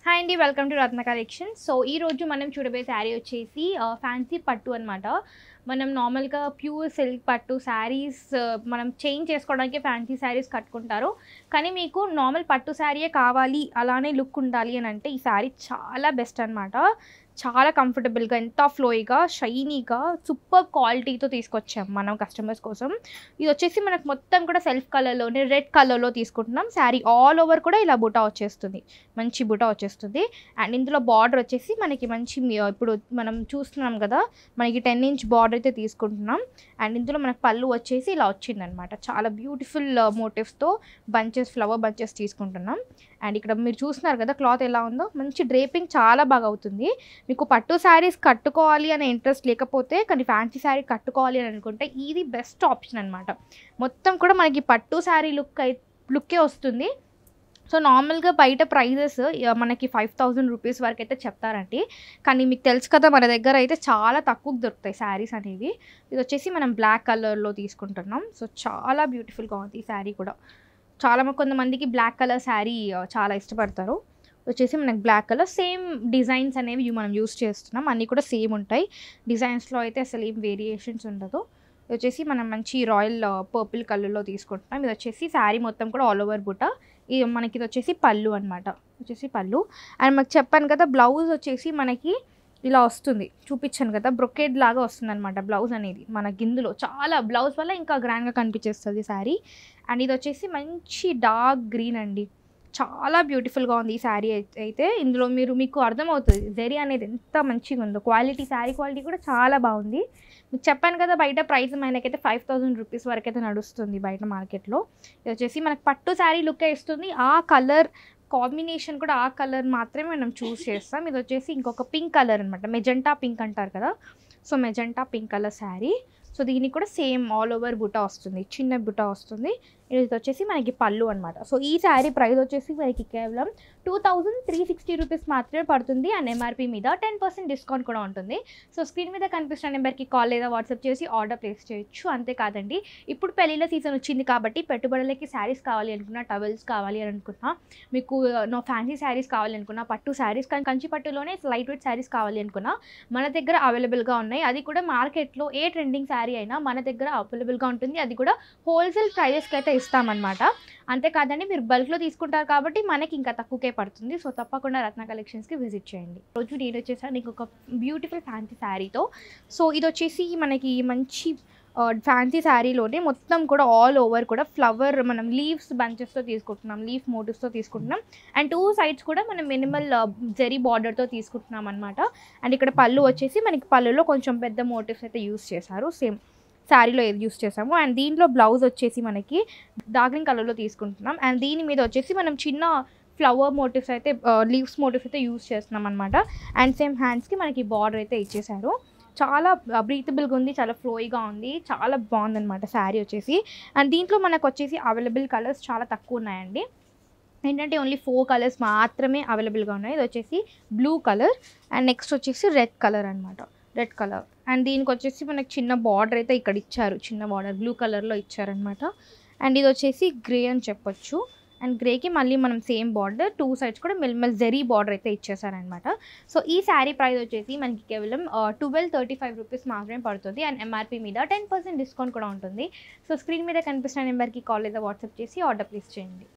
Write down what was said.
Hi అండి, welcome to Ratna collection. So ఈ రోజు మనం చూడబోయే శారీ వచ్చేసి ఫ్యాన్సీ పట్టు అనమాట. మనం నార్మల్గా ప్యూర్ సిల్క్ పట్టు శారీస్ మనం చేంజ్ చేసుకోవడానికి ఫ్యాన్సీ శారీస్ కట్టుకుంటారు. కానీ మీకు నార్మల్ పట్టు శారీయే కావాలి, అలానే లుక్ ఉండాలి అని అంటే ఈ శారీ చాలా బెస్ట్ అనమాట. చాలా కంఫర్టబుల్గా, ఎంత ఫ్లోయిగా, షైనీగా, సూపర్ క్వాలిటీతో తీసుకొచ్చాం మనం కస్టమర్స్ కోసం. ఇది వచ్చేసి మనకు మొత్తం కూడా సెల్ఫ్ కలర్లోనే రెడ్ కలర్లో తీసుకుంటున్నాం. శారీ ఆల్ ఓవర్ కూడా ఇలా బుటా వచ్చేస్తుంది, మంచి బుటా వచ్చేస్తుంది. అండ్ ఇందులో బార్డర్ వచ్చేసి మనకి మంచి ఇప్పుడు మనం చూస్తున్నాం కదా, మనకి 10 ఇంచ్ బార్డర్ అయితే తీసుకుంటున్నాం. అండ్ ఇందులో మనకు పళ్ళు వచ్చేసి ఇలా వచ్చిందనమాట. చాలా బ్యూటిఫుల్ మోటివ్స్తో బంచెస్, ఫ్లవర్ బంచెస్ తీసుకుంటున్నాం. అండ్ ఇక్కడ మీరు చూస్తున్నారు కదా క్లాత్ ఎలా ఉందో, మంచి డ్రేపింగ్ చాలా బాగా అవుతుంది. మీకు పట్టు శారీస్ కట్టుకోవాలి అనే ఇంట్రెస్ట్ లేకపోతే, కానీ ఫ్యాన్సీ శారీ కట్టుకోవాలి అని అనుకుంటే ఇది బెస్ట్ ఆప్షన్ అనమాట. మొత్తం కూడా మనకి పట్టు శారీ లుక్కే వస్తుంది. సో నార్మల్గా బయట ప్రైజెస్ మనకి 5000 రూపీస్ వరకు అయితే చెప్తారండి. కానీ మీకు తెలుసు కదా, మన దగ్గర అయితే చాలా తక్కువకు దొరుకుతాయి శారీస్ అనేవి. ఇది వచ్చేసి మనం బ్లాక్ కలర్లో తీసుకుంటున్నాం. సో చాలా బ్యూటిఫుల్గా ఉంది ఈ శారీ కూడా. కొంతమందికి బ్లాక్ కలర్ శారీ చాలా ఇష్టపడతారు. వచ్చేసి మనకి బ్లాక్ కలర్ సేమ్ డిజైన్స్ అనేవి మనం యూస్ చేస్తున్నాం. అన్నీ కూడా సేమ్ ఉంటాయి. డిజైన్స్లో అయితే అసలు ఏం వేరియేషన్స్ ఉండదు. ఇది వచ్చేసి మనం మంచి రాయల్ పర్పుల్ కలర్లో తీసుకుంటున్నాం. ఇది వచ్చేసి శారీ మొత్తం కూడా ఆల్ ఓవర్ బుట్ట. మనకి ఇది వచ్చేసి పళ్ళు అనమాట. వచ్చేసి పళ్ళు. అండ్ మాకు చెప్పాను కదా, బ్లౌజ్ వచ్చేసి మనకి ఇలా వస్తుంది, చూపించాను కదా, బ్రొకేడ్ లాగా వస్తుంది అనమాట బ్లౌజ్ అనేది. మన గిందులో చాలా బ్లౌజ్ వల్ల ఇంకా గ్రాండ్గా కనిపించేస్తుంది శారీ. అండ్ ఇది వచ్చేసి మంచి డార్క్ గ్రీన్ అండి. చాలా బ్యూటిఫుల్గా ఉంది ఈ శారీ అయితే. ఇందులో మీకు అర్థమవుతుంది జరీ అనేది ఎంత మంచిగా ఉందో. క్వాలిటీ, శారీ క్వాలిటీ కూడా చాలా బాగుంది. మీకు చెప్పాను కదా, బయట ప్రైస్ మనకైతే 5000 రూపీస్ వరకు అయితే నడుస్తుంది బయట మార్కెట్లో. ఇది వచ్చేసి మనకు పట్టు శారీ లుక్కే ఇస్తుంది. ఆ కలర్ కాంబినేషన్ కూడా, ఆ కలర్ మాత్రమే మనం చూస్ చేస్తాం. ఇది వచ్చేసి ఇంకొక పింక్ కలర్ అనమాట, మెజెంటా పింక్ అంటారు కదా. So magenta pink colour sari. So దీనికి కూడా సేమ్ ఆల్ ఓవర్ బుటా వస్తుంది, చిన్న బుటా వస్తుంది. ఇది వచ్చేసి మనకి పళ్ళు అనమాట. సో ఈ శారీ ప్రైస్ వచ్చేసి మనకి కేవలం 2360 రూపీస్ మాత్రమే పడుతుంది. అండ్ ఎంఆర్పీ మీద 10% డిస్కౌంట్ కూడా ఉంటుంది. సో స్క్రీన్ మీద కనిపిస్తున్న నెంబర్కి కాల్ లేదా వాట్సాప్ చేసి ఆర్డర్ ప్లేస్ చేయొచ్చు. అంతేకాదండి, ఇప్పుడు పెళ్ళిళ్ళ సీజన్ వచ్చింది కాబట్టి పెట్టుబడులకి శారీస్ కావాలి అనుకున్నా, టవల్స్ కావాలి అని అనుకున్నా, మీకు ఫ్యాన్సీ శారీస్ కావాలి అనుకున్నా, పట్టు శారీస్, కంచి పట్టులోనే లైట్ వెయిట్ శారీస్ కావాలి అనుకున్నా మన దగ్గర అవైలబుల్గా ఉన్నాయి. అది కూడా మార్కెట్లో ఏ ట్రెండింగ్ శారీ అయినా మన దగ్గర అవైలబుల్గా ఉంటుంది. అది కూడా హోల్సేల్ ప్రైజెస్కి అయితే ఇస్తామన్నమాట. అంతేకాదండి, మీరు బల్క్లో తీసుకుంటారు కాబట్టి మనకి ఇంకా తక్కువకే పడుతుంది. సో తప్పకుండా రత్న కలెక్షన్స్కి విజిట్ చేయండి. రోజు నేను వచ్చేసాను నీకు ఒక బ్యూటిఫుల్ ఫ్యాన్సీ శారీతో. సో ఇది వచ్చేసి మనకి మంచి ఫ్యాన్సీ శారీలోనే మొత్తం కూడా ఆల్ ఓవర్ కూడా ఫ్లవర్, మనం లీవ్స్ బంచెస్తో తీసుకుంటున్నాం, లీఫ్ మోటివ్స్తో తీసుకుంటున్నాం. అండ్ 2 సైడ్స్ కూడా మనం మినిమల్ జరీ బార్డర్తో తీసుకుంటున్నాం అనమాట. అండ్ ఇక్కడ పళ్ళు వచ్చేసి మనకి పళ్ళులో కొంచెం పెద్ద మోటివ్స్ అయితే యూస్ చేశారు, సేమ్ శారీలో ఏది యూస్ చేసాము. అండ్ దీంట్లో బ్లౌజ్ వచ్చేసి మనకి డార్క్ గ్రీన్ కలర్లో తీసుకుంటున్నాం. అండ్ దీని మీద వచ్చేసి మనం చిన్న ఫ్లవర్ మోటివ్స్ అయితే, లీవ్స్ మోటివ్స్ అయితే యూస్ చేస్తున్నాం అనమాట. అండ్ సేమ్ హ్యాండ్స్కి మనకి బార్డర్ అయితే ఇచ్చేసారు. చాలా బ్రీతబుల్గా ఉంది, చాలా ఫ్లోయిగా ఉంది, చాలా బాగుందన్నమాట శారీ వచ్చేసి. అండ్ దీంట్లో మనకు వచ్చేసి అవైలబుల్ కలర్స్ చాలా తక్కువ ఉన్నాయండి. ఏంటంటే ఓన్లీ 4 కలర్స్ మాత్రమే అవైలబుల్గా ఉన్నాయి. ఇది వచ్చేసి బ్లూ కలర్ అండ్ నెక్స్ట్ వచ్చేసి రెడ్ కలర్ అనమాట, రెడ్ కలర్. అండ్ దీనికి వచ్చేసి మనకి చిన్న బార్డర్ అయితే ఇక్కడ ఇచ్చారు, చిన్న బార్డర్ బ్లూ కలర్లో ఇచ్చారనమాట. అండ్ ఇది వచ్చేసి గ్రే అని చెప్పొచ్చు. అండ్ గ్రేకి మళ్ళీ మనం సేమ్ బార్డర్, 2 సైడ్స్ కూడా మిల్మల్ జరీ బార్డర్ అయితే ఇచ్చేసారనమాట. సో ఈ శారీ ప్రైస్ వచ్చేసి మనకి కేవలం 1235 రూపీస్ మాత్రమే పడుతుంది. అండ్ ఎంఆర్పీ మీద 10% డిస్కౌంట్ కూడా ఉంటుంది. సో స్క్రీన్ మీద కనిపిస్తున్న నెంబర్కి కాల్ లేదా వాట్సాప్ చేసి ఆర్డర్ ప్లేస్ చేయండి.